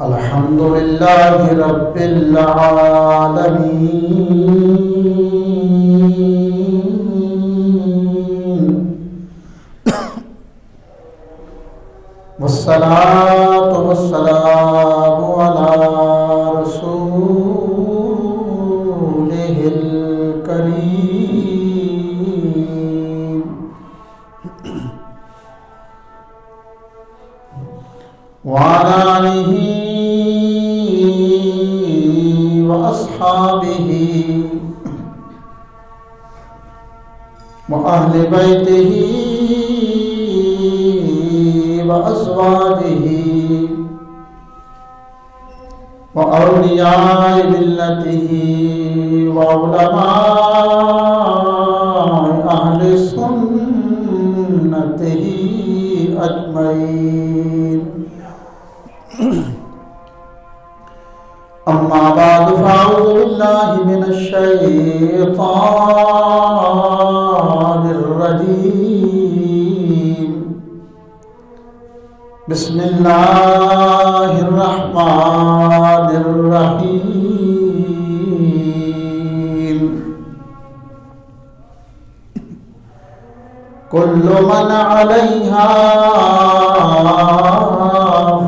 अल्हम्दुलिल्लाहि रब्बिल आलमीन वस्सलातु वस्सलामु अला रसूलिहिल करीम व अला आलिहि व अस्हाबिहि व अहले बैतिहि व अज़वाजिहि व औलियाए मिल्लतिहि व उलमाए अहले सुन्नतिहि अजमईन। अम्मा बाद फ़अऊज़ु बिल्लाहि मिनश शैतानिर रजीम। बिस्मिल्लाहिर रहमानिर रहीम। कुल्लु मन अलैहा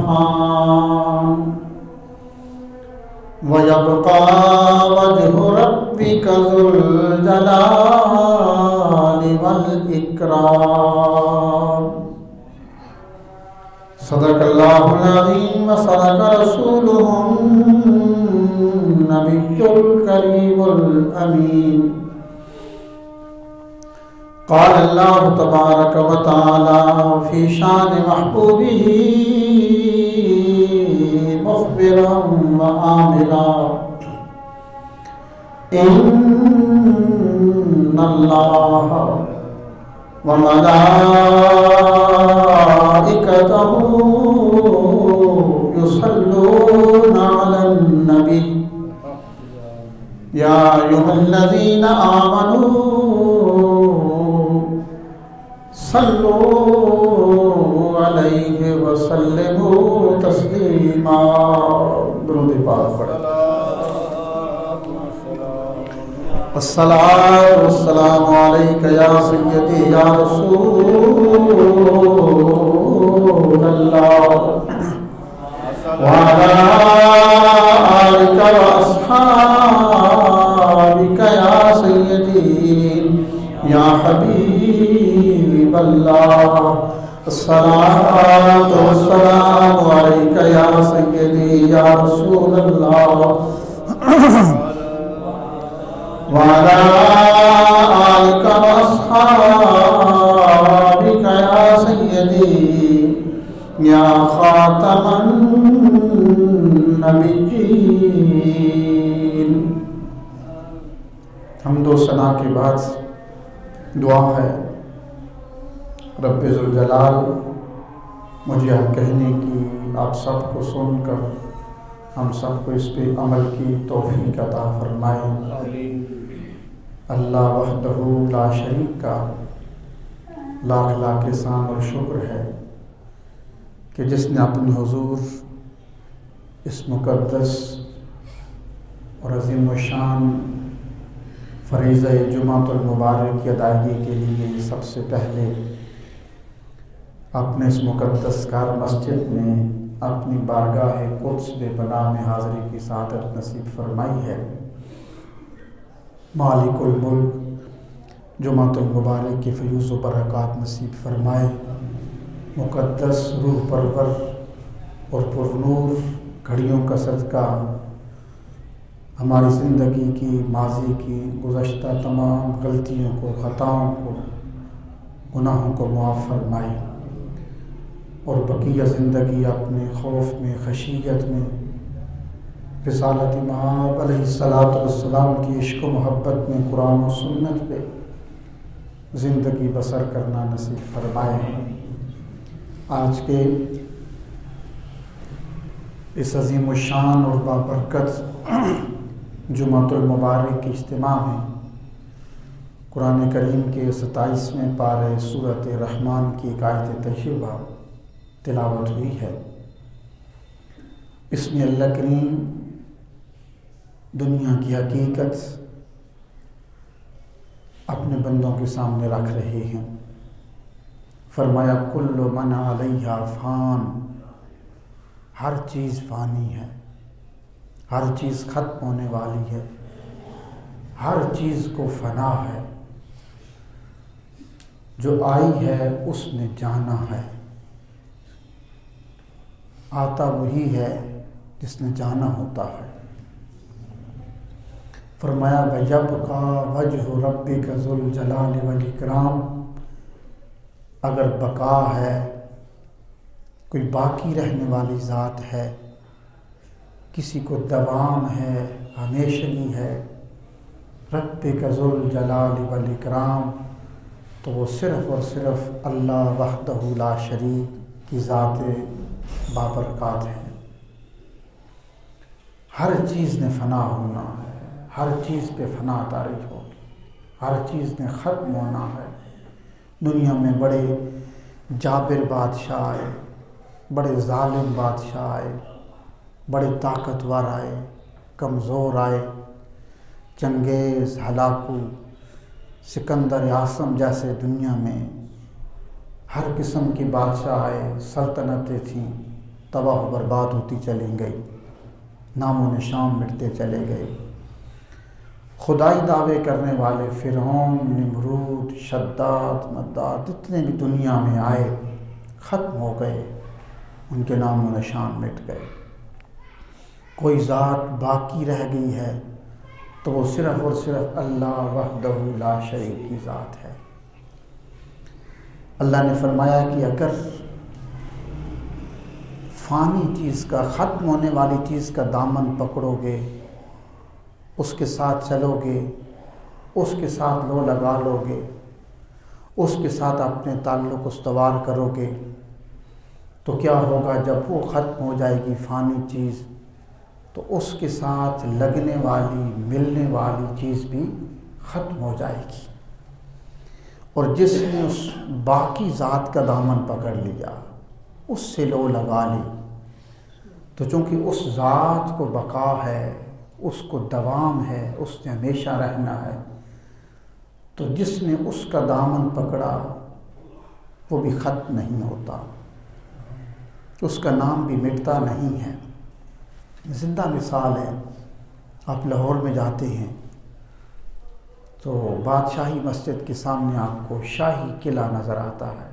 फ़ान व यब्क़ा वज्हु रब्बिका ज़ुल जलाली वल इकराम। सदक़ल्लाहुल अज़ीम व सदक़ रसूलुहुन नबियुल करीमुल अमीन। क़ाल अल्लाहु तबारक व तआला फ़ी शान महबूबिही मुख़बिरन व आमिरा। इन्नल्लाह व मलाइकतहु युसल्लूना अलन नबी या अय्युहल्लज़ीना आमनू सल्लू अलैहि व सल्लिमू तस्लीमा। दुरूद पाक पढ़ें। अस्सलातु वस्सलामु अलैका या सय्यदी या रसूलल्लाह व अला आलिका व अस्हाबिका या सय्यदी या हबीबल्लाह। अस्सलातु वस्सलामु अलैका या सय्यदी या रसूलल्लाह व अला आलिका व अस्हाबिका या सय्यदी या खातमन नबिय्यीन। हम्दो सना के बाद दुआ है, रब्बे ज़ुल जलाल मुझे यह कहने की, आप सबको सुनकर हम सबको इस पे अमल की तौफीक अता फरमाए। अल्लाह वहदहू ला शरीक का लाख लाख एहसान और शुक्र है कि जिसने अपने हुजूर इस मुक़द्दस और अज़ीम व शान फ़रीज़ा जुमातुल मुबारक की अदायगी के लिए सबसे पहले अपने इस मुक़द्दस कार मस्जिद में अपनी बारगाह क़ुद्स बेपनाह में हाज़िरी की सआदत नसीब फरमाई है। मालिकुल मुल्क जुमातुल मुबारक की फ़यूज़ व बरक़ात नसीब फरमाए। मुक़द्दस रूह परवर और पुरनूर घड़ियों का सदका हमारी ज़िंदगी की, माज़ी की, गुज़श्ता तमाम गलतियों को, ख़ताओं को, गुनाहों को मुआफ़ फरमाए और बक़िया ज़िंदगी अपने खौफ में, खशियत में रिसालत इमाम अलैहिस्सलातु वस्सलाम की इश्क़ व मोहब्बत में, कुरान और सुन्नत पे ज़िंदगी बसर करना नसीब फरमाए। आज के इस अज़ीम व शान और बाबरकत जुमातुल मुबारक के इज्तिमा में कुरान करीम के 27वें पारे सूरत रहमान की एक आयत तय्यबा तिलावत हुई है। इसमें अल्लाह करीम दुनिया की हकीकत अपने बंदों के सामने रख रहे हैं। फरमाया कुल्लु मन अलैहा फ़ान, हर चीज़ फ़ानी है, हर चीज़ ख़त्म होने वाली है, हर चीज़ को फ़ना है। जो आई है उसने जाना है, आता वही है जिसने जाना होता है। फरमाया वयब्का वजहु रब्बिका ज़ुल जलाल वल इकराम, अगर बका है, कोई बाकी रहने वाली ज़ात है, किसी को दवाम है, हमेशगी है, रब्बिका ज़ुल जलाल वल इकराम, तो वो सिर्फ़ और सिर्फ़ अल्लाह वहदहु ला शरीक की ज़ात बाबरकत है। हर चीज़ ने फ़ना होना है, हर चीज़ पे फ़ना तारी होगी, हर चीज़ ने ख़त्म होना है। दुनिया में बड़े जाबिर बादशाह आए, बड़े ज़ालिम बादशाह आए, बड़े ताकतवर आए, कमज़ोर आए, चंगेज़, हलाकू, सिकंदर आसम जैसे दुनिया में हर किस्म की बादशाह आए, सल्तनतें थीं, तबाह बर्बाद होती चली गई, नामो निशान मिटते चले गए। खुदाई दावे करने वाले फ़िरौन, निमरूद, शद्दाद, मद्दाद जितने भी दुनिया में आए ख़त्म हो गए, उनके नामो निशान मिट गए। कोई ज़ात बाकी रह गई है तो वो सिर्फ़ और सिर्फ़ अल्लाह वहदहु ला शरीक की ज़ात है। अल्लाह ने फरमाया कि अगर फ़ानी चीज़ का, ख़त्म होने वाली चीज़ का दामन पकड़ोगे, उसके साथ चलोगे, उसके साथ लो लगा लोगे, उसके साथ अपने ताल्लुक़ उस्तवार करोगे, तो क्या होगा जब वो ख़त्म हो जाएगी फ़ानी चीज़, तो उसके साथ लगने वाली, मिलने वाली चीज़ भी ख़त्म हो जाएगी। और जिसने उस बाकी ज़ात का दामन पकड़ लिया, उससे लो लगा ली, तो चूँकि उस ज़ात को बका है, उसको दवाम है, उसने हमेशा रहना है, तो जिसने उसका दामन पकड़ा वो भी ख़त्म नहीं होता, उसका नाम भी मिटता नहीं है। ज़िंदा मिसाल है, आप लाहौर में जाते हैं तो बादशाही मस्जिद के सामने आपको शाही किला नज़र आता है।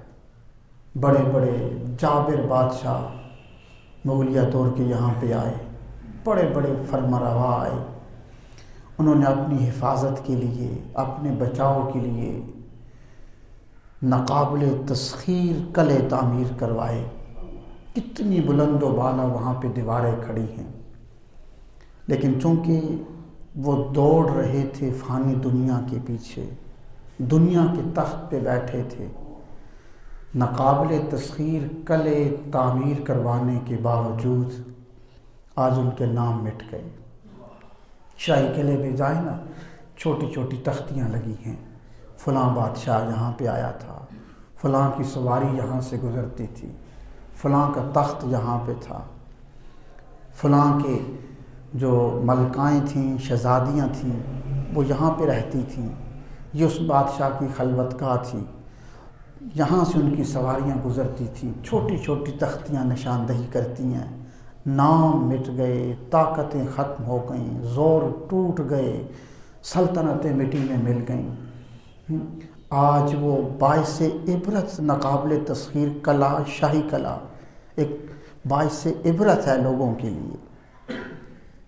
बड़े बड़े जाबिर बादशाह मुगलिया दौर के यहाँ पे आए, बड़े बड़े फरमारवा आए, उन्होंने अपनी हिफाजत के लिए, अपने बचाव के लिए नाकाबिले तस्खीर किले तामीर करवाए। कितनी बुलंद व बाला वहाँ पे दीवारें खड़ी हैं, लेकिन चूँकि वो दौड़ रहे थे फ़ानी दुनिया के पीछे, दुनिया के तख्त पे बैठे थे, नाकाबिले तस्खीर किले तामीर करवाने के बावजूद आज उनके नाम मिट गए। शाही किले में जाए ना, छोटी छोटी तख्तियाँ लगी हैं, फ़लाँ बादशाह यहाँ पे आया था, फ़लाँ की सवारी यहाँ से गुज़रती थी, फ़लाँ का तख्त यहाँ पे था, फ़लाँ के जो मलकाएँ थीं, शहज़ादियाँ थीं, वो यहाँ पे रहती थीं, ये उस बादशाह की खलवतगाह थी, यहाँ से उनकी सवारियाँ गुज़रती थीं। छोटी छोटी तख्तियाँ निशानदही करती हैं। नाम मिट गए, ताकतें ख़त्म हो गईं, ज़ोर टूट गए, सल्तनतें मिट्टी में मिल गईं। आज वो बाइस इबरत नाकाबिले तस्खीर कला, शाही कला एक बाइस इबरत है लोगों के लिए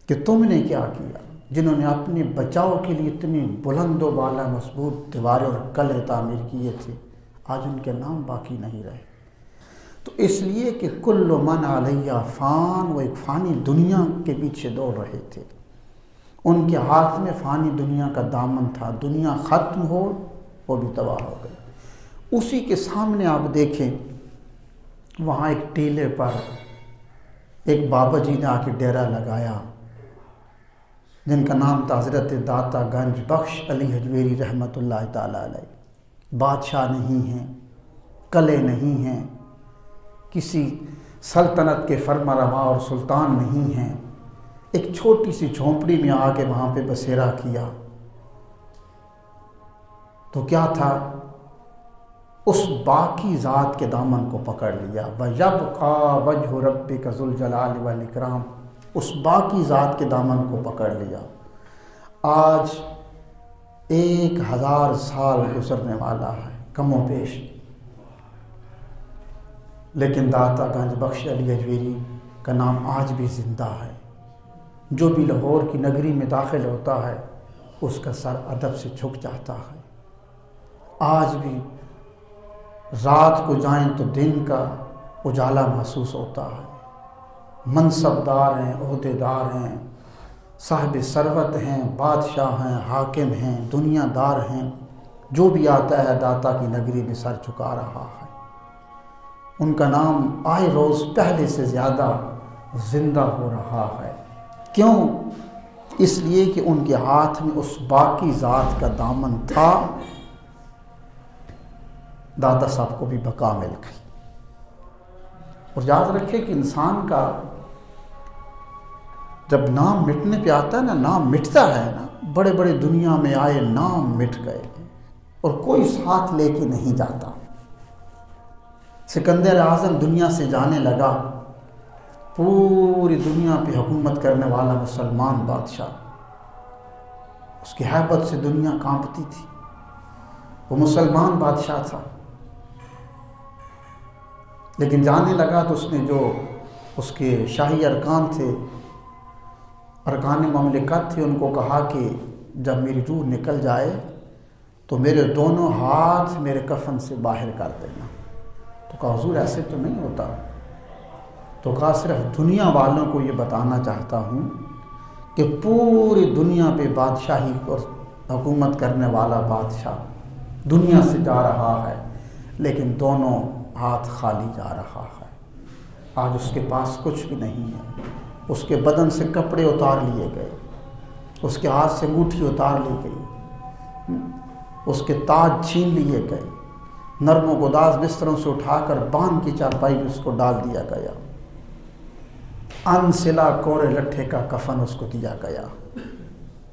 कि तुमने क्या किया। जिन्होंने अपने बचाव के लिए इतनी बुलंद व बाला मजबूत दीवारें और किले तामीर किए थे, आज उनके नाम बाकी नहीं रहे। तो इसलिए कि कुल्लु मन अलैहा फ़ान, वो एक फ़ानी दुनिया के पीछे दौड़ रहे थे, उनके हाथ में फ़ानी दुनिया का दामन था। दुनिया ख़त्म हो, वो भी तबाह हो गई। उसी के सामने आप देखें, वहाँ एक टीले पर एक बाबा जी ने आके डेरा लगाया, जिनका नाम था हज़रत दाता गंज बख्श अली हजवेरी रहमतुल्लाह ताला अलैह। बादशाह नहीं हैं, कले नहीं हैं, किसी सल्तनत के फरमारवा और सुल्तान नहीं हैं, एक छोटी सी झोंपड़ी में आके वहाँ पे बसेरा किया। तो क्या था, उस बाकी ज़ात के दामन को पकड़ लिया। वयब्का वजहु रब्बिका ज़ुल जलाल वल इकराम, उस बाकी ज़ात के दामन को पकड़ लिया। आज 1000 साल गुजरने वाला है कमो पेश, लेकिन दाता गंज बख्श अली अजमेरी का नाम आज भी ज़िंदा है। जो भी लाहौर की नगरी में दाखिल होता है उसका सर अदब से झुक जाता है। आज भी रात को जाएं तो दिन का उजाला महसूस होता है। मनसबदार हैं, ओहदेदार हैं, साहिब सरवत हैं, बादशाह हैं, हाकिम हैं, दुनियादार हैं, जो भी आता है दाता की नगरी में सर झुका रहा है। उनका नाम आए रोज़ पहले से ज़्यादा ज़िंदा हो रहा है। क्यों? इसलिए कि उनके हाथ में उस बाकी ज़ात का दामन था। दाता साहब को भी बका मिल गई। और याद रखें कि इंसान का जब नाम मिटने पे आता है ना, नाम मिटता है ना, बड़े बड़े दुनिया में आए नाम मिट गए और कोई साथ लेके नहीं जाता। सिकंदर आज़म दुनिया से जाने लगा, पूरी दुनिया पे हुकूमत करने वाला मुसलमान बादशाह, उसकी हैबत से दुनिया कांपती थी। वो मुसलमान बादशाह था, लेकिन जाने लगा तो उसने जो उसके शाही अरकान थे, अरकान ममलिकत थे, उनको कहा कि जब मेरी रूह निकल जाए तो मेरे दोनों हाथ मेरे कफन से बाहर कर देना। तो कहा हुजूर ऐसे तो नहीं होता। तो कहा सिर्फ दुनिया वालों को ये बताना चाहता हूँ कि पूरी दुनिया पे बादशाही और हुकूमत करने वाला बादशाह दुनिया से जा रहा है, लेकिन दोनों हाथ खाली जा रहा है। आज उसके पास कुछ भी नहीं है। उसके बदन से कपड़े उतार लिए गए, उसके हाथ से अंगूठी उतार ली गई, उसके ताज छीन लिए गए, नर्म गुदाज बिस्तरों से उठाकर बांध की चारपाई में उसको डाल दिया गया, अनसिला कोरे लट्ठे का कफन उसको दिया गया।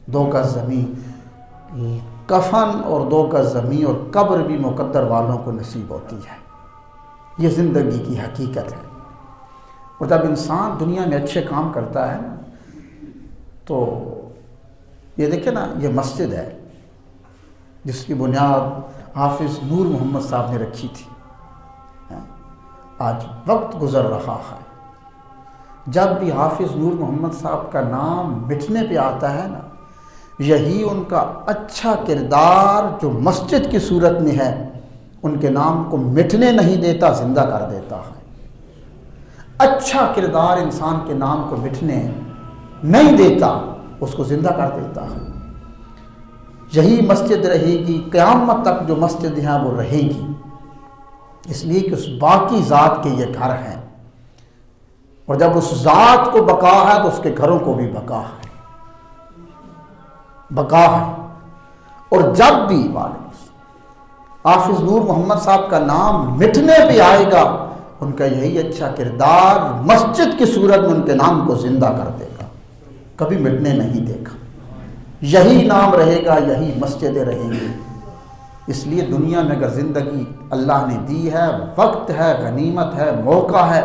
2 गज ज़मीन कफन और 2 गज ज़मीन और कब्र भी मुकद्दर वालों को नसीब होती है। ये ज़िंदगी की हकीकत है। और जब इंसान दुनिया में अच्छे काम करता है ना, तो ये देखे ना, ये मस्जिद है जिसकी बुनियाद हाफिज़ नूर मोहम्मद साहब ने रखी थी। आज वक्त गुज़र रहा है, जब भी हाफिज़ नूर मोहम्मद साहब का नाम मिटने पे आता है ना, यही उनका अच्छा किरदार जो मस्जिद की सूरत में है, उनके नाम को मिटने नहीं देता, जिंदा कर देता है। अच्छा किरदार इंसान के नाम को मिटने नहीं देता, उसको जिंदा कर देता है। यही मस्जिद रहेगी क़यामत तक, जो मस्जिद हैं वो रहेगी, इसलिए कि उस बाकी ज़ात के ये घर हैं। और जब उस ज़ात को बका है तो उसके घरों को भी बका है, बका है। और जब भी हाफिज़ नूर मोहम्मद साहब का नाम मिटने पे आएगा, उनका यही अच्छा किरदार मस्जिद की सूरत में उनके नाम को जिंदा कर देगा, कभी मिटने नहीं देगा। यही नाम रहेगा, यही मस्जिदें रहेंगी। इसलिए दुनिया में अगर ज़िंदगी अल्लाह ने दी है, वक्त है, गनीमत है, मौका है,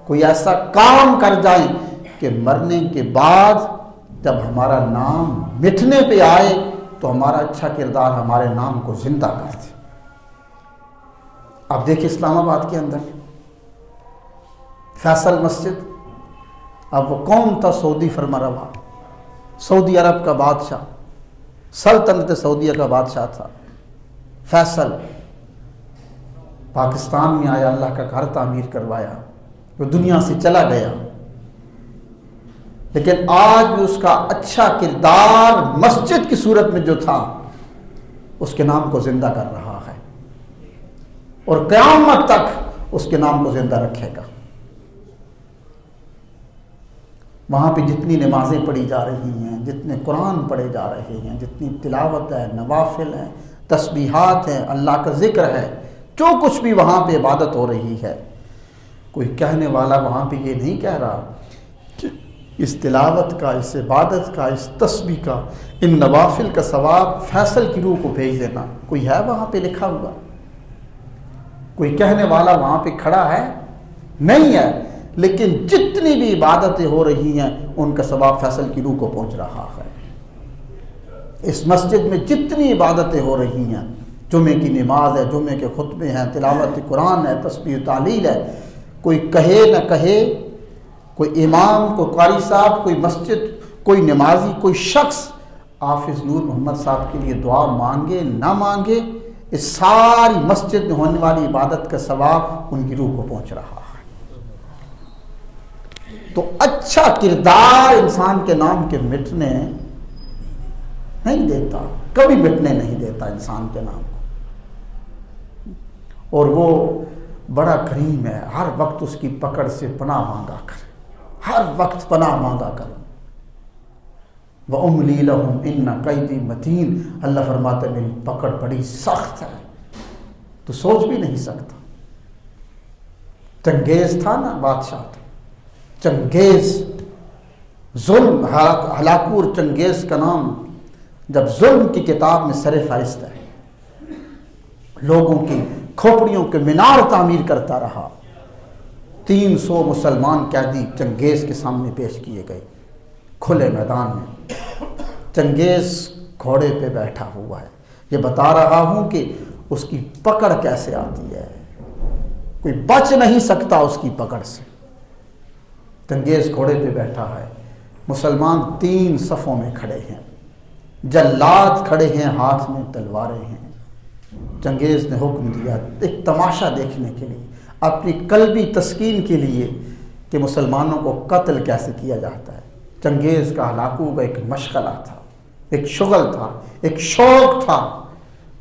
कोई ऐसा काम कर जाए कि मरने के बाद जब हमारा नाम मिटने पे आए तो हमारा अच्छा किरदार हमारे नाम को जिंदा कर दे। आप देखिए इस्लामाबाद के अंदर फैसल मस्जिद, अब वो कौन था? सऊदी फरमारवा, सऊदी अरब का बादशाह, सल्तनत सऊदीया का बादशाह था फैसल। पाकिस्तान में आया, अल्लाह का घर तामीर करवाया, वो दुनिया से चला गया, लेकिन आज भी उसका अच्छा किरदार मस्जिद की सूरत में जो था, उसके नाम को जिंदा कर रहा है और क़यामत तक उसके नाम को जिंदा रखेगा। वहाँ पे जितनी नमाज़ें पढ़ी जा रही हैं, जितने कुरान पढ़े जा रहे हैं, जितनी तिलावत है, नवाफिल हैं, तस्बीहात हैं, अल्लाह का ज़िक्र है, जो कुछ भी वहाँ पे इबादत हो रही है, कोई कहने वाला वहाँ पे ये नहीं कह रहा कि इस तिलावत का, इस इबादत का, इस तस्बीह का, इन नवाफिल का सवाब फैसल की रूह को भेज देना। कोई है वहाँ पे लिखा हुआ? कोई कहने वाला वहाँ पे खड़ा है? नहीं है। लेकिन जितनी भी इबादतें हो रही हैं उनका सवाब फैसल की रूह को पहुँच रहा है। इस मस्जिद में जितनी इबादतें हो रही हैं, जुमे की नमाज है, जुमे के खुतबे हैं, तिलावत कुरान है, तस्बीह तालील है, कोई कहे न कहे, कोई इमाम, कोई कारी साहब, कोई मस्जिद, कोई नमाजी, कोई शख्स हाफिज नूर मोहम्मद साहब के लिए दुआ मांगे ना मांगे, इस सारी मस्जिद में होने वाली इबादत का सवाब उनकी रूह को पहुंच रहा है। तो अच्छा किरदार इंसान के नाम के मिटने नहीं देता, कभी मिटने नहीं देता इंसान के नाम को। और वो बड़ा करीम है, हर वक्त उसकी पकड़ से पनाह मांगा कर, हर वक्त पनाह मांगा कर। व उम्ली लहुम इन्ना कैदी मतीन, अल्लाह फरमाता मेरी पकड़ बड़ी सख्त है, तो सोच भी नहीं सकता। चंगेज था ना, बादशाह था चंगेज, जुल्म, हलाकूर चंगेज का नाम जब जुल्म की किताब में सरे फहरिस्त है। लोगों की खोपड़ियों के मीनार तामीर करता रहा। 300 मुसलमान कैदी चंगेज के सामने पेश किए गए खुले मैदान में। चंगेज घोड़े पे बैठा हुआ है। ये बता रहा हूं कि उसकी पकड़ कैसे आती है, कोई बच नहीं सकता उसकी पकड़ से। चंगेज घोड़े पे बैठा है, मुसलमान 3 सफ़ों में खड़े हैं, जल्लाद खड़े हैं, हाथ में तलवारें हैं। चंगेज ने हुक्म दिया एक तमाशा देखने के लिए, अपनी कल्बी तस्कीन के लिए कि मुसलमानों को कत्ल कैसे किया जाता है। चंगेज का हलाकू का एक मशगला था, एक शुगल था, एक शौक था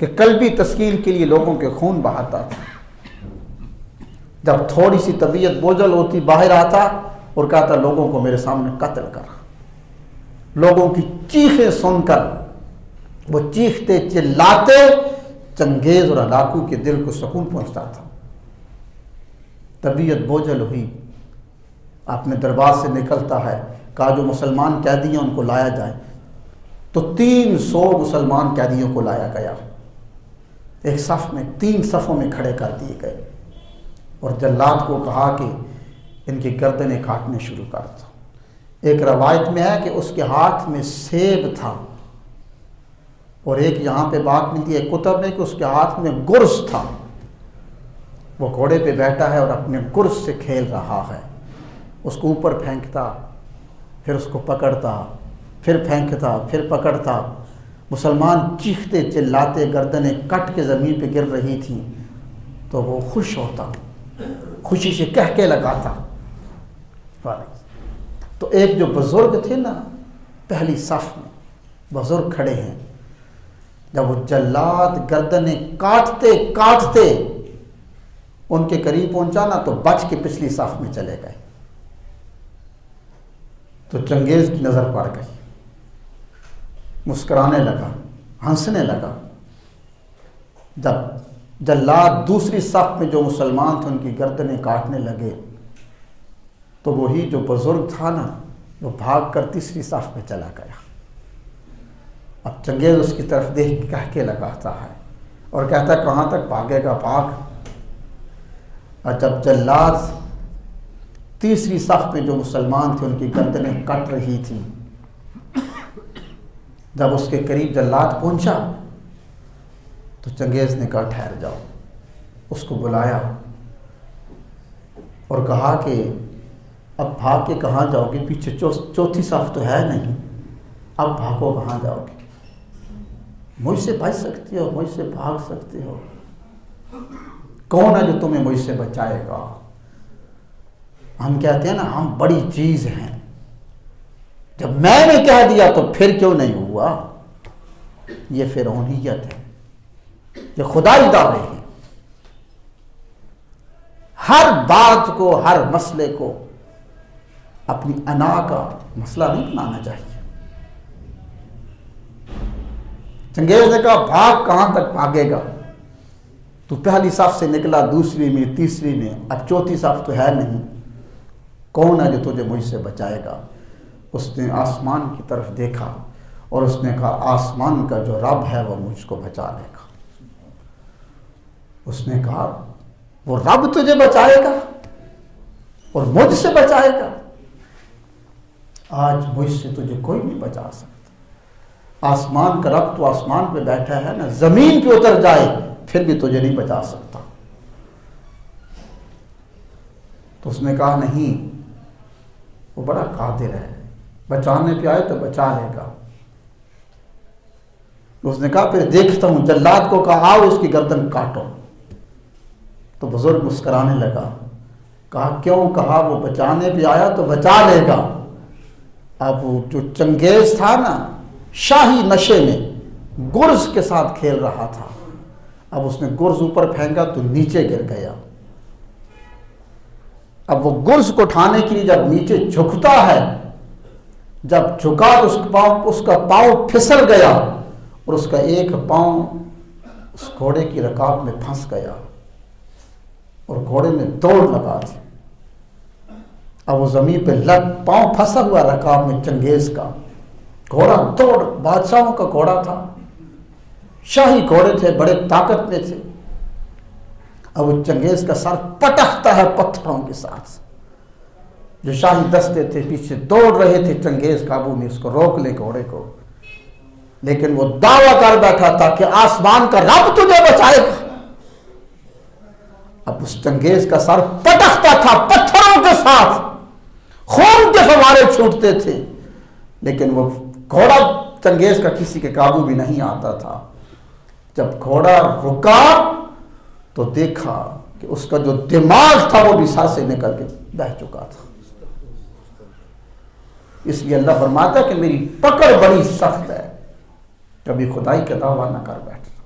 कि कल्बी तस्कीन के लिए लोगों के खून बहाता था। जब थोड़ी सी तबीयत बोझल होती बाहर आता और कहता लोगों को मेरे सामने कत्ल कर। लोगों की चीखें सुनकर वो चीखते चिल्लाते चंगेज और हलाकू के दिल को सुकून पहुंचता था। तबीयत बोझल हुई, अपने दरबार से निकलता है, कहा जो मुसलमान कैदी हैं उनको लाया जाए। तो 300 मुसलमान कैदियों को लाया गया, एक सफ में 3 सफ़ों में खड़े कर दिए गए और जल्लाद को कहा कि इनकी गर्दनें काटने शुरू कर दो। एक रवायत में है कि उसके हाथ में सेब था और एक यहाँ पे बात मिलती है कुतुब में कि उसके हाथ में गुर्स था। वो घोड़े पे बैठा है और अपने गुर्स से खेल रहा है, उसको ऊपर फेंकता, फिर उसको पकड़ता, फिर फेंकता, फिर पकड़ता। मुसलमान चीखते चिल्लाते, गर्दनें कट के ज़मीन पे गिर रही थी, तो वो खुश होता, खुशी से कह के लगाता। तो एक जो बुजुर्ग थे ना, पहली सफ में बुजुर्ग खड़े हैं, जब वो जल्लाद गर्दनें काटते काटते उनके करीब पहुंचा ना, तो बच के पिछली सफ में चले गए। तो चंगेज की नजर पड़ गई, मुस्कुराने लगा, हंसने लगा। जब जल्लाद दूसरी सफ में जो मुसलमान थे उनकी गर्दनें काटने लगे, तो वही जो बुजुर्ग था ना, वो भाग कर तीसरी सफ में चला गया। अब चंगेज उसकी तरफ देख के कह के लगाता है और कहता है कहाँ तक भागेगा, भाग। और जब जल्लाद तीसरी सफ में जो मुसलमान थे उनकी गर्दनें कट रही थी, जब उसके करीब जल्लाद पहुंचा तो चंगेज ने कहा ठहर जाओ। उसको बुलाया और कहा कि अब भाग के कहाँ जाओगे, पीछे चौथी सफ तो है नहीं, अब भागो कहाँ जाओगे, मुझसे बच सकती हो, मुझसे भाग सकते हो, कौन है जो तुम्हें मुझसे बचाएगा। हम कहते हैं ना हम बड़ी चीज हैं, जब मैंने कह दिया तो फिर क्यों नहीं हुआ। ये फिरौनियत है, ये खुदाई दावे हैं। हर बात को, हर मसले को अपनी अना का मसला नहीं बनाना चाहिए। चंगेज ने कहा भाग, कहां तक भागेगा, तो पहली साफ से निकला, दूसरी में, तीसरी में, अब चौथी साफ तो है नहीं। कौन है जो तुझे मुझसे बचाएगा? उसने आसमान की तरफ देखा और उसने कहा, आसमान का जो रब है वो मुझको बचा लेगा। उसने कहा, वो रब तुझे बचाएगा और मुझसे बचाएगा? आज मुझसे तुझे कोई नहीं बचा सकता। आसमान का रब तो आसमान पे बैठा है ना, जमीन पे उतर जाए फिर भी तुझे नहीं बचा सकता। तो उसने कहा, नहीं, वो बड़ा कादिर है, बचाने पे आए तो बचा लेगा। उसने कहा, फिर देखता हूं। जल्लाद को कहा, आओ उसकी गर्दन काटो। तो बुजुर्ग मुस्कुराने लगा। कहा, क्यों? कहा, वो बचाने पे आया तो बचा लेगा। अब वो जो चंगेज था ना, शाही नशे में गुर्ज के साथ खेल रहा था। अब उसने गुर्ज ऊपर फेंका तो नीचे गिर गया। अब वो गुर्ज को उठाने के लिए जब नीचे झुकता है, जब झुका तो उसका पांव फिसल गया और उसका एक पांव उस घोड़े की रकाब में फंस गया और घोड़े में दौड़ लगा थी। अब वो जमीन पे लग, पांव फंसा हुआ रकाब में चंगेज का। घोड़ा दौड़, बादशाहों का घोड़ा था, शाही घोड़े थे, बड़े ताकत में थे। अब वो चंगेज का सर पटकता है पत्थरों के साथ। जो शाही दस्ते थे पीछे दौड़ रहे थे, चंगेज काबू में उसको रोक ले घोड़े को। लेकिन वो दावा कर बैठा था कि आसमान का रब तुझे बचाएगा। अब उस चंगेज का सर पटकता था पत्थरों के साथ, खून के फव्वारे छूटते थे, लेकिन वो घोड़ा चंगेज का किसी के काबू भी नहीं आता था। जब घोड़ा रुका तो देखा कि उसका जो दिमाग था वो भी सांस से निकल के बह चुका था। इसलिए अल्लाह फरमाता कि मेरी पकड़ बड़ी सख्त है, कभी खुदाई का दावा ना कर बैठना।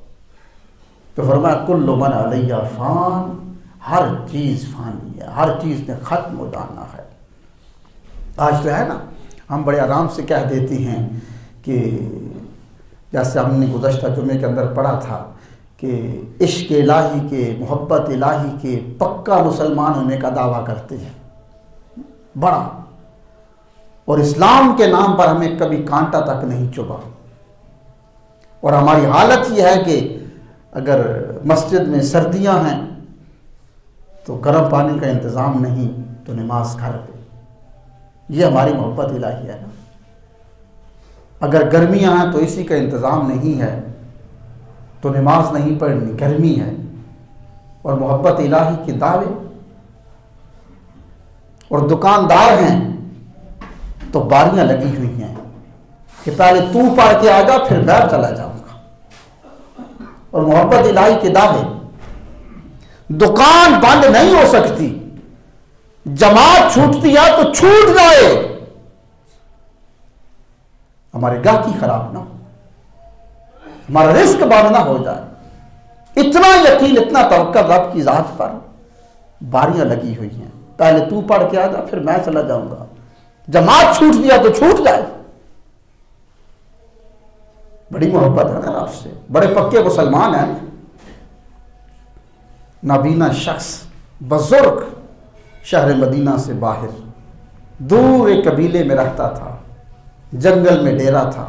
तो फरमाया, कुल्लु मन अलैहा फान, हर चीज फानी है, हर चीज ने खत्म हो जाना है। आज तो है ना, हम बड़े आराम से कह देते हैं कि जैसे हमने गुज़श्ता जुमे के अंदर पढ़ा था कि इश्क इलाही के, मोहब्बत इलाही के पक्का मुसलमान होने का दावा करते हैं बड़ा, और इस्लाम के नाम पर हमें कभी कांटा तक नहीं चुभा। और हमारी हालत यह है कि अगर मस्जिद में सर्दियां हैं तो गर्म पानी का इंतज़ाम नहीं तो नमाज घर पे। ये हमारी मोहब्बत इलाही है ना। अगर गर्मियां हैं तो इसी का इंतज़ाम नहीं है तो नमाज नहीं पढ़नी, गर्मी है। और मोहब्बत इलाही के दावे, और दुकानदार हैं तो बारियां लगी हुई हैं कि पहले तू पढ़ के आ जा फिर मैं चला जाऊंगा। और मोहब्बत इलाही के दावे, दुकान बंद नहीं हो सकती, जमात छूटती है तो छूट जाए, हमारे गाहकी खराब ना हो, हमारा रिस्क बंद ना हो जाए। इतना यकीन, इतना तवक्कुल रब की जात पर। बारियां लगी हुई हैं, पहले तू पढ़ के आ जा फिर मैं चला जाऊंगा, जमात छूट दिया तो छूट जाए। बड़ी मोहब्बत है ना आपसे, बड़े पक्के मुसलमान हैं। नाबीना शख्स बुजुर्ग शहर मदीना से बाहर दूर एक कबीले में रहता था, जंगल में डेरा था।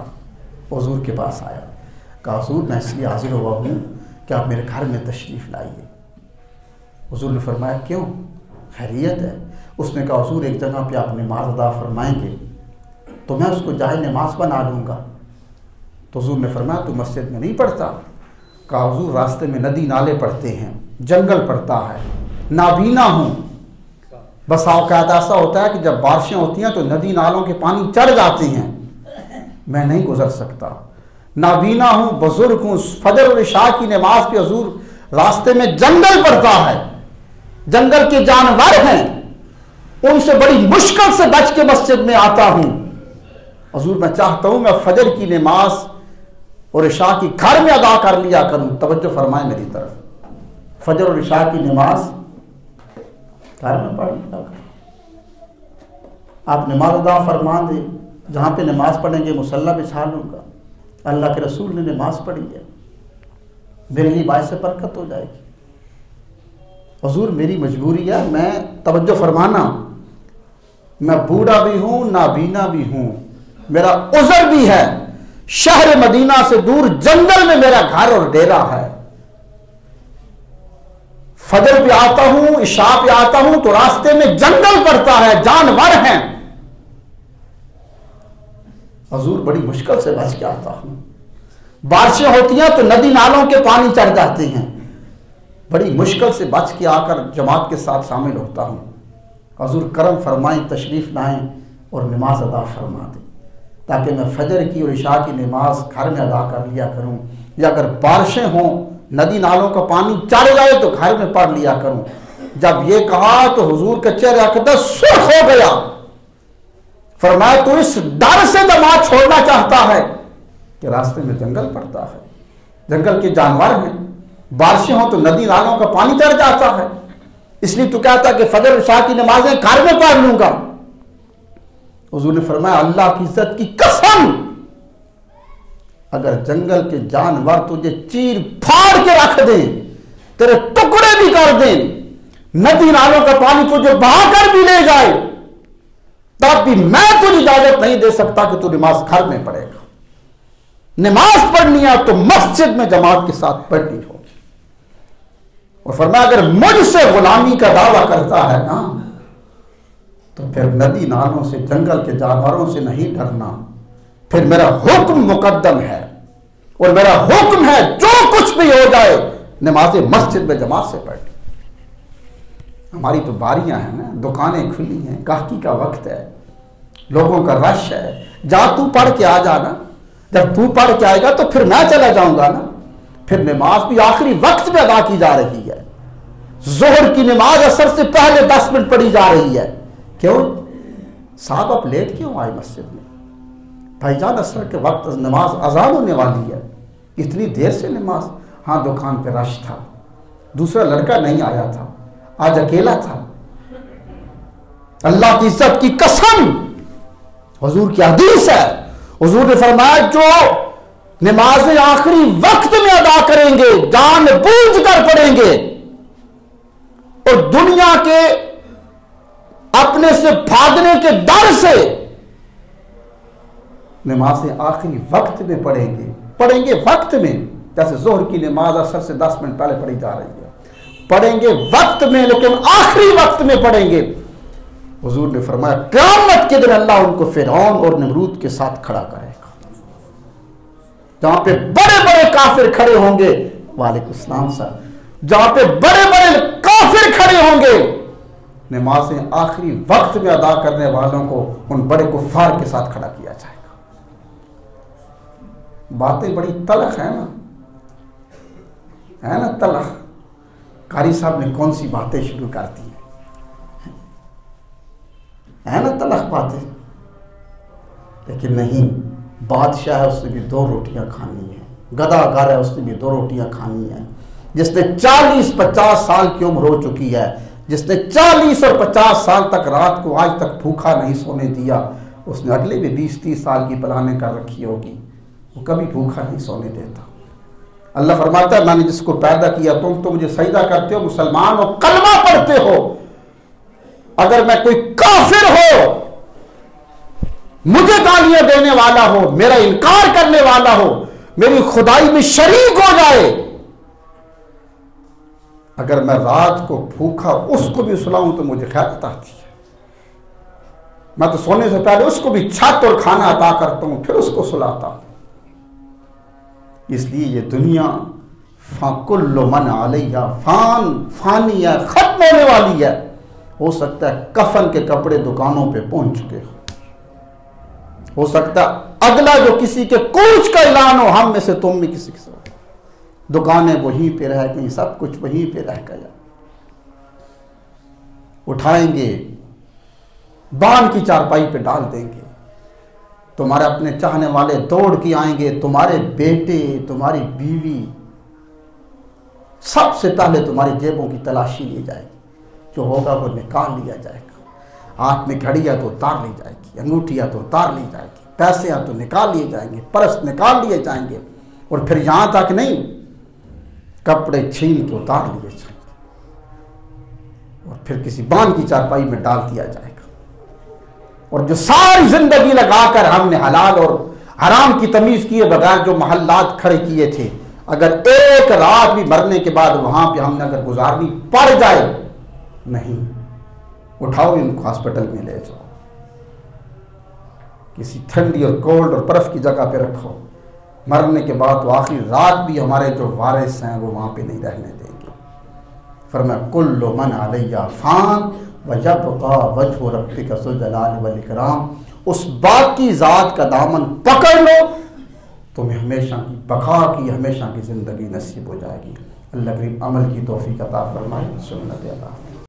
हुजूर के पास आया, कहा हुजूर मैं इसलिए हाजिर हुआ हूँ कि आप मेरे घर में तशरीफ़ लाइए। हुजूर ने फरमाया क्यों, खैरियत है? उसने कहा हुजूर एक जगह पे आप नमाज अदा फरमाएंगे तो मैं उसको जाए नमाज बना लूँगा। तो हुजूर ने फरमाया तू मस्जिद में नहीं पढ़ता? कहा हुजूर रास्ते में नदी नाले पड़ते हैं, जंगल पड़ता है, नाबीना हूँ। बस औकात ऐसा होता है कि जब बारिशें होती हैं तो नदी नालों के पानी चढ़ जाते हैं, मैं नहीं गुजर सकता। नाबीना हूँ, बुजुर्ग हूँ, फजर और इशा की नमाज पे हुजूर रास्ते में जंगल पड़ता है, जंगल के जानवर हैं, उनसे बड़ी मुश्किल से बच के मस्जिद में आता हूँ। हुजूर मैं चाहता हूँ मैं फजर की नमाज और इशा की घर में अदा कर लिया करूँ। तवज्जो फरमाए मेरी तरफ, फजर और इशा की नमाज घर में पढ़ लिया करूँ। आप नमाज अदा फरमा दे, जहाँ पे नमाज पढ़ेंगे मुसल्ला बिछा लूँगा। अल्लाह के रसूल ने नमाज पढ़ी है, मेरे लिए बायस बरकत हो जाएगी। हुजूर मेरी मजबूरी है, मैं तवज्जो फरमाना, मैं बूढ़ा भी हूं, नाबीना भी हूं, मेरा उज़र भी है, शहर मदीना से दूर जंगल में मेरा घर और डेरा है। फजर पे आता हूं, इशा पे आता हूं तो रास्ते में जंगल पड़ता है, जानवर हैं। हुजूर बड़ी मुश्किल से बच के आता हूं। बारिशें होती हैं तो नदी नालों के पानी चढ़ जाते हैं, बड़ी मुश्किल से बच के आकर जमात के साथ शामिल होता हूं। हुजूर करम फरमाएं, तशरीफ लाएं और नमाज अदा फरमा दें, ताकि मैं फजर की और इशा की नमाज घर में अदा कर लिया करूं, या अगर बारिशें हों, नदी नालों का पानी चढ़ जाए तो घर में पढ़ लिया करूं। जब ये कहा तो हुजूर का चेहरा अकदस सुर्ख हो गया। फरमाया तो इस डर से जमात छोड़ना चाहता है कि रास्ते में जंगल पड़ता है, जंगल के जानवर हैं, बारिशें हों तो नदी नालों का पानी चढ़ जाता है, इसलिए तू कहता कि फजर इशा की नमाजें घर में पढ़ लूंगा। हुजूर ने फरमाया अल्लाह की इज्जत की कसम, अगर जंगल के जानवर तुझे चीर फाड़ के रख दें, तेरे टुकड़े भी कर दें, नदी नालों का पानी तुझे बहाकर भी ले जाए, तब भी मैं तुझे इजाजत नहीं दे सकता कि तू नमाज घर में पढ़ेगा। नमाज पढ़नी है तो मस्जिद में जमात के साथ पढ़नी होगी। और फरमाया अगर मुझसे गुलामी का दावा करता है ना, तो फिर नदी नालों से, जंगल के जानवरों से नहीं डरना, फिर मेरा हुक्म मुकद्दम है और मेरा हुक्म है जो कुछ भी हो जाए नमाज़े मस्जिद में जमात से पढ़। हमारी तो बारियां हैं ना, दुकानें खुली हैं, गाहकी का वक्त है, लोगों का रश है, जा तू पढ़ के आ जाना, जब तू पढ़ के आएगा तो फिर मैं चला जाऊंगा ना। फिर नमाज भी आखिरी वक्त में अदा की जा रही है, जोहर की नमाज असर से पहले 10 मिनट पढ़ी जा रही है। क्यों साहब आप लेट क्यों आए मस्जिद में? भाईजान असर के वक्त नमाज अजान होने वाली है, इतनी देर से नमाज? हाँ दुकान पे रश था, दूसरा लड़का नहीं आया था, आज अकेला था। अल्लाह की इज्जत की कसम, हुजूर की हदीस है, हुजूर ने फरमाया जो नमाज़ें आखिरी वक्त में अदा करेंगे, जान बूझ कर पढ़ेंगे और दुनिया के अपने से भागने के डर से नमाज़ें आखिरी वक्त में पढ़ेंगे वक्त में, जैसे जोहर की नमाज असर से 10 मिनट पहले पढ़ी जा रही है, पढ़ेंगे वक्त में, लेकिन आखिरी वक्त में पढ़ेंगे। हुजूर ने फरमाया क़यामत के दिन अल्लाह उनको फिरौन और नमरूद के साथ खड़ा करेगा, जहां पे बड़े बड़े काफिर खड़े होंगे, वालेकुम सलाम सर, जहां पे बड़े बड़े काफिर खड़े होंगे, नमाज़ें आखिरी वक्त में अदा करने वालों को उन बड़े कुफ्फार के साथ खड़ा किया जाएगा। बातें बड़ी तलख है ना तलख। कारी साहब ने कौन सी बातें शुरू कर दी है ना तलख बातें, लेकिन नहीं, बादशाह है उसने भी 2 रोटियां खानी है, गदागर है उसने भी 2 रोटियां खानी है, जिसने 40-50 साल की उम्र हो चुकी है, जिसने 40 और 50 साल तक रात को आज तक भूखा नहीं सोने दिया, उसने अगले भी 20-30 साल की प्लानिंग कर रखी होगी, वो कभी भूखा नहीं सोने देता। अल्लाह फरमाता है मैंने जिसको पैदा किया, तुम तो मुझे सजदा करते हो, मुसलमान हो, कलमा पढ़ते हो, अगर मैं कोई काफिर हो, मुझे गालियां देने वाला हो, मेरा इनकार करने वाला हो, मेरी खुदाई में शरीक हो जाए, अगर मैं रात को भूखा उसको भी सुलाऊं तो मुझे खैरत आती है। मैं तो सोने से पहले उसको भी छत और खाना अता करता हूं, फिर उसको सुलाता हूं। इसलिए ये दुनिया कुल्लु मन अलैहा फान, फानी है, खत्म होने वाली है। हो सकता है कफन के कपड़े दुकानों पे पहुंच चुके हो सकता है अगला जो किसी के कूच का ऐलान हो, हम में से तुम में किसी के, दुकानें वहीं पे रह गई, सब कुछ वहीं पे रह गया। उठाएंगे, बांध की चारपाई पे डाल देंगे, तुम्हारे अपने चाहने वाले दौड़ के आएंगे, तुम्हारे बेटे, तुम्हारी बीवी, सबसे पहले तुम्हारी जेबों की तलाशी ली जाएगी, जो होगा वो निकाल लिया जाएगा। हाथ में घड़ियां तो उतार ली जाएगी, अंगूठियां तो उतार ली जाएगी, पैसे तो निकाल लिए जाएंगे, पर्स निकाल लिए जाएंगे, और फिर यहां तक नहीं, कपड़े छीन के उतार लिए जाएंगे। फिर किसी बांध की चारपाई में डाल दिया जाएगा। और जो सारी जिंदगी लगाकर हमने हलाल और हराम की तमीज किए बगैर जो महल्लात खड़े किए थे, अगर एक रात भी मरने के बाद वहां पे हमने अगर गुजारनी पड़ जाए, नहीं, उठाओ इनको हॉस्पिटल में ले जाओ, किसी ठंडी और कोल्ड और बर्फ की जगह पे रखो, मरने के बाद तो आखिरी रात भी हमारे जो वारिस हैं वो वहां पे नहीं रहने देंगे। फरमाया कुल्लु मन अलैहा फान व यबका वजहु रब्बिका ज़ुल जलाल वल इकराम। उस बाकी ज़ात का दामन पकड़ लो, तुम्हें हमेशा की बका की, हमेशा की ज़िंदगी नसीब हो जाएगी। अल्लाह करीम अमल की तौफीक अता फरमाए। सुन्नत अता।